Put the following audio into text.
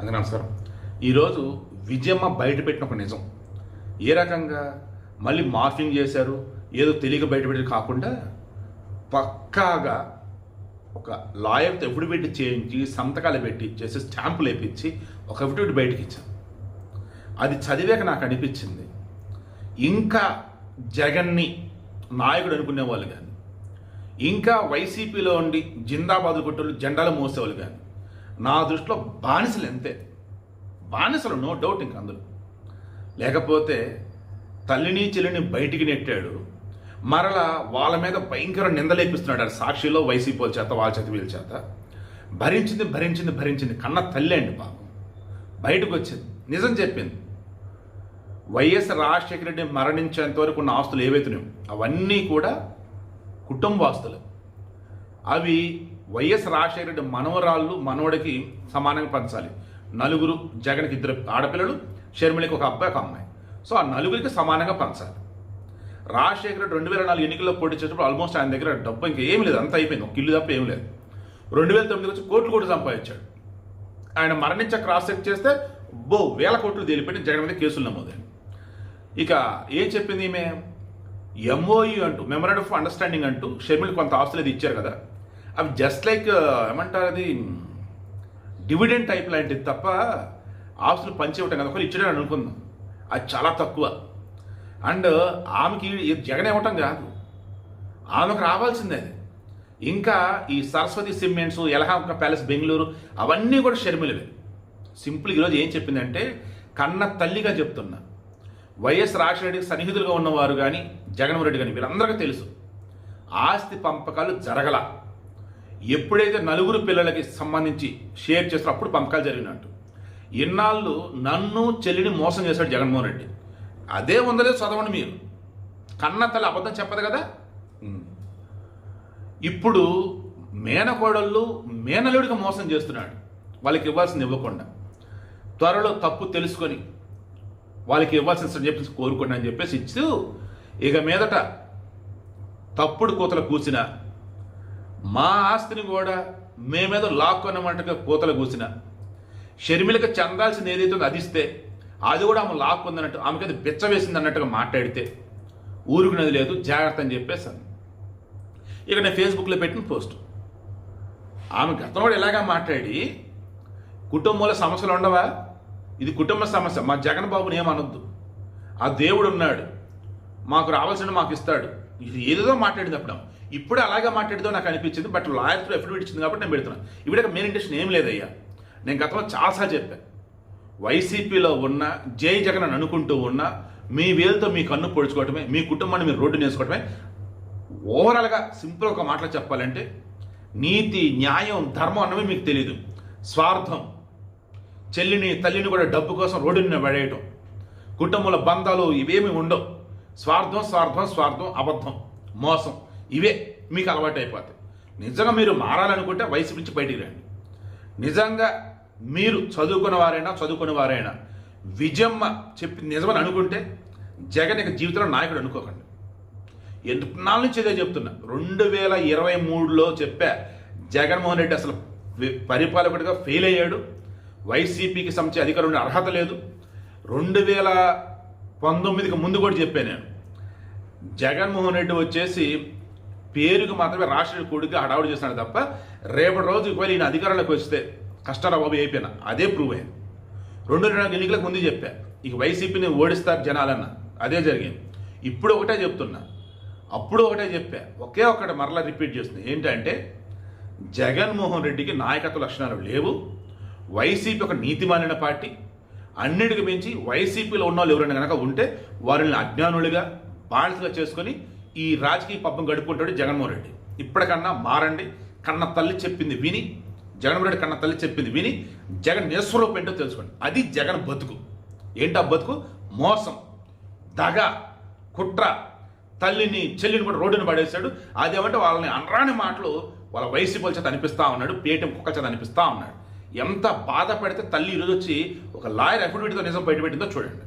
అందరికీ నమస్కారం. ఈరోజు విజయమ్మ బయటపెట్టిన ఒక నిజం ఏ రకంగా మళ్ళీ మార్ఫింగ్ చేశారు, ఏదో తెలియక బయటపెట్టి కాకుండా పక్కాగా ఒక లాయర్తో ఎఫిడవిట్ చేయించి సంతకాలు పెట్టి చేసి స్టాంపులు వేయించి ఒక ఎఫిడవిట్ బయటకి ఇచ్చారు. అది చదివాక నాకు అనిపించింది, ఇంకా జగన్ని నాయకుడు అనుకునే వాళ్ళు కానీ, ఇంకా వైసీపీలో ఉండి జిందాబాద్ కొట్టోళ్ళు జెండాలు మోసేవాళ్ళు కానీ నా దృష్టిలో బానిసలు అంతే. బానిసలు నో డౌట్. ఇంక అందులో లేకపోతే తల్లిని చెల్లిని బయటికి నెట్టాడు, మరలా వాళ్ళ మీద భయంకర నిందలేపిస్తున్నాడు. అది సాక్షిలో వైసీపీ వాళ్ళ చేత వాళ్ళ చేత వీళ్ళ చేత భరించింది కన్న తల్లి అండి పాపం బయటకు వచ్చింది, నిజం చెప్పింది. వైఎస్ రాజశేఖర రెడ్డి మరణించేంత వరకు ఉన్న ఆస్తులు ఏవైతున్నాయో అవన్నీ కూడా కుటుంబ ఆస్తులు. అవి వైఎస్ రాజశేఖర రెడ్డి మనవరాళ్ళు మనవడికి సమానంగా పంచాలి. నలుగురు, జగన్కి 2 ఆడపిల్లలు, షర్మిలకి ఒక అబ్బాయి ఒక అమ్మాయి. సో ఆ నలుగురికి సమానంగా పంచాలి. రాజశేఖర రెడ్డి 2004 ఎన్నికల్లో పోటీ చేసినప్పుడు ఆల్మోస్ట్ ఆయన దగ్గర డబ్బు ఇంకా ఏం లేదు, అంతా అయిపోయింది, ఒక ఇల్లు తప్ప ఏం లేదు. 2009 వచ్చి కోట్లు సంపాదించాడు. ఆయన మరణించే క్రాస్ చెక్ చేస్తే వేల కోట్లు తేలిపెట్టి జగన్ మీద కేసులు నమోదాయి. ఇక ఏం చెప్పింది ఈమె, ఎంఓయూ అంటూ మెమరాండం ఆఫ్ అండర్స్టాండింగ్ అంటూ షర్మిలకి కొంత ఆస్తులు అది ఇచ్చారు కదా, అవి జస్ట్ లైక్ ఏమంటారు, అది డివిడెండ్ టైప్ లాంటిది తప్ప ఆస్తులు పంచి ఇవ్వటం కదా, ఒకరు ఇచ్చడం అనుకుందాం, అది చాలా తక్కువ. అండ్ ఆమెకి జగన్ ఇవ్వటం కాదు, ఆమెకు రావాల్సిందే అది. ఇంకా ఈ సరస్వతి సిమెంట్స్, యలహంక ప్యాలెస్ బెంగళూరు అవన్నీ కూడా షర్మిలవే. సింపుల్ ఈరోజు ఏం చెప్పిందంటే, కన్న తల్లిగా చెప్తున్నా, వైఎస్ రాజశేఖర రెడ్డికి సన్నిహితులుగా ఉన్నవారు కానీ జగన్మోహన్ రెడ్డి కానీ వీళ్ళందరికీ తెలుసు ఆస్తి పంపకాలు జరగల. ఎప్పుడైతే నలుగురు పిల్లలకి సంబంధించి షేర్ చేస్తారో అప్పుడు పంపకాలు జరిగినట్టు. ఇన్నాళ్ళు నన్ను చెల్లిని మోసం చేశాడు జగన్మోహన్ రెడ్డి. అదే ఉందలేదు చదవండి మీరు. కన్న తల్లి అబద్ధం చెప్పదు కదా. ఇప్పుడు మేనకోడళ్ళు మేనలుడిగా మోసం చేస్తున్నాడు, వాళ్ళకి ఇవ్వాల్సింది ఇవ్వకుండా. త్వరలో తప్పు తెలుసుకొని వాళ్ళకి ఇవ్వాల్సిన చెప్పేసి కోరుకోండి అని చెప్పేసి ఇచ్చు. ఇక మీదట తప్పుడు కూతలు కూసిన, మా ఆస్తిని కూడా మేమేదో లాక్కొన్నమాటగా కూతలు కూసిన, షర్మిలకి చెందాల్సింది ఏదైతే ఉందో అది ఇస్తే అది కూడా ఆమె లాక్కుందన్నట్టు, ఆమెకి అది బిచ్చ వేసింది అన్నట్టుగా మాట్లాడితే ఊరుకునేది లేదు, జాగ్రత్త అని చెప్పేసాను. ఇక నేను ఫేస్బుక్లో పెట్టిన పోస్ట్, ఆమె గతం కూడా ఇలాగా మాట్లాడి కుటుంబంలో సమస్యలు ఉండవా, ఇది కుటుంబ సమస్య, మా జగన్ బాబుని ఏమనొద్దు, ఆ దేవుడు ఉన్నాడు, మాకు రావాల్సిన మాకు ఇస్తాడు, ఇది ఏదో మాట్లాడింది అప్పుడు. ఇప్పుడు అలాగే మాట్లాడితో నాకు అనిపించింది. బట్ లాయర్తో ఎఫిడవిట్ ఇచ్చింది కాబట్టి నేను పెడుతున్నాను. ఇప్పుడు మెయిన్ ఇంటెన్షన్ ఏం లేదయ్యా. నేను గతంలో చాలాసార్లు చెప్పాను, వైసీపీలో ఉన్న జై జగన్ అని అనుకుంటూ ఉన్న మీ వేలుతో మీ కన్ను పొడుచుకోవటమే, మీ కుటుంబాన్ని మీరు రోడ్డు నేసుకోవటమే. ఓవరాల్గా సింపుల్ ఒక మాటలో చెప్పాలంటే, నీతి, న్యాయం, ధర్మం అన్నవి మీకు తెలియదు. స్వార్థం, చెల్లిని తల్లిని కూడా డబ్బు కోసం రోడ్డుని పడేయటం, కుటుంబంలో బంధాలు ఇవేమి ఉండవు. స్వార్థం, అబద్ధం, మోసం, ఇవే మీకు అలవాటు అయిపోతాయి. నిజంగా మీరు మారాలనుకుంటే వైసీపీ నుంచి బయటికి రండి. నిజంగా మీరు చదువుకున్న వారైనా విజయమ్మ చెప్పి నిజమని అనుకుంటే జగన్ ఇక జీవితంలో నాయకుడు అనుకోకండి. నాలుగు నుంచి ఇదే చెప్తున్నా. 2023లో చెప్పా, జగన్మోహన్ రెడ్డి అసలు పరిపాలకుడిగా ఫెయిల్ అయ్యాడు, వైసీపీకి సంబంధించి అధికారం ఉండే అర్హత లేదు. 2019కి ముందు కూడా చెప్పాను నేను, జగన్మోహన్ రెడ్డి వచ్చేసి పేరుకు మాత్రమే రాష్ట్ర కొడుకు హడావుడి చేస్తున్నాడు తప్ప రేపటి రోజు ఒకవేళ ఈయన అధికారంలోకి వస్తే కష్టాల బాబు అయిపోయినా అదే ప్రూవ్ అయింది. 2024 ఎన్నికలకు ముందు చెప్పా, ఇక వైసీపీని ఓడిస్తారు జనాలన్న, అదే జరిగింది. ఇప్పుడు ఒకటే చెప్తున్నా, అప్పుడు ఒకటే చెప్పా, ఒకే ఒక్కటి మరలా రిపీట్ చేస్తుంది. ఏంటంటే, జగన్మోహన్ రెడ్డికి నాయకత్వ లక్షణాలు లేవు. వైసీపీ ఒక నీతిమాలిన పార్టీ. అన్నిటికి మించి వైసీపీలో ఉన్న వాళ్ళు ఎవరైనా కనుక ఉంటే వారిని అజ్ఞానులుగా బానిసగా చేసుకొని ఈ రాజకీయ పబ్బం గడుపుకుంటాడు జగన్మోహన్ రెడ్డి. ఇప్పటికన్నా మారండి. కన్న తల్లి చెప్పింది విని, జగన్మోహన్ రెడ్డి కన్న తల్లి చెప్పింది విని జగన్ నిస్వరూపం ఏంటో తెలుసుకోండి. అది జగన్ బతుకు. ఏంటో బతుకు? మోసం, దగ, కుట్ర, తల్లిని చెల్లిని కూడా రోడ్డుని పడేశాడు. అదేమంటే వాళ్ళని అనరాని మాటలు వాళ్ళ వైసీపీ చేత అనిపిస్తూ ఉన్నాడు, పేటీఎం కుక్క చేత అనిపిస్తూ ఉన్నాడు. ఎంత బాధపడితే తల్లి ఈరోజు వచ్చి ఒక లాయర్ అఫిడవిట్తో నిజం బయటపెట్టిందో చూడండి.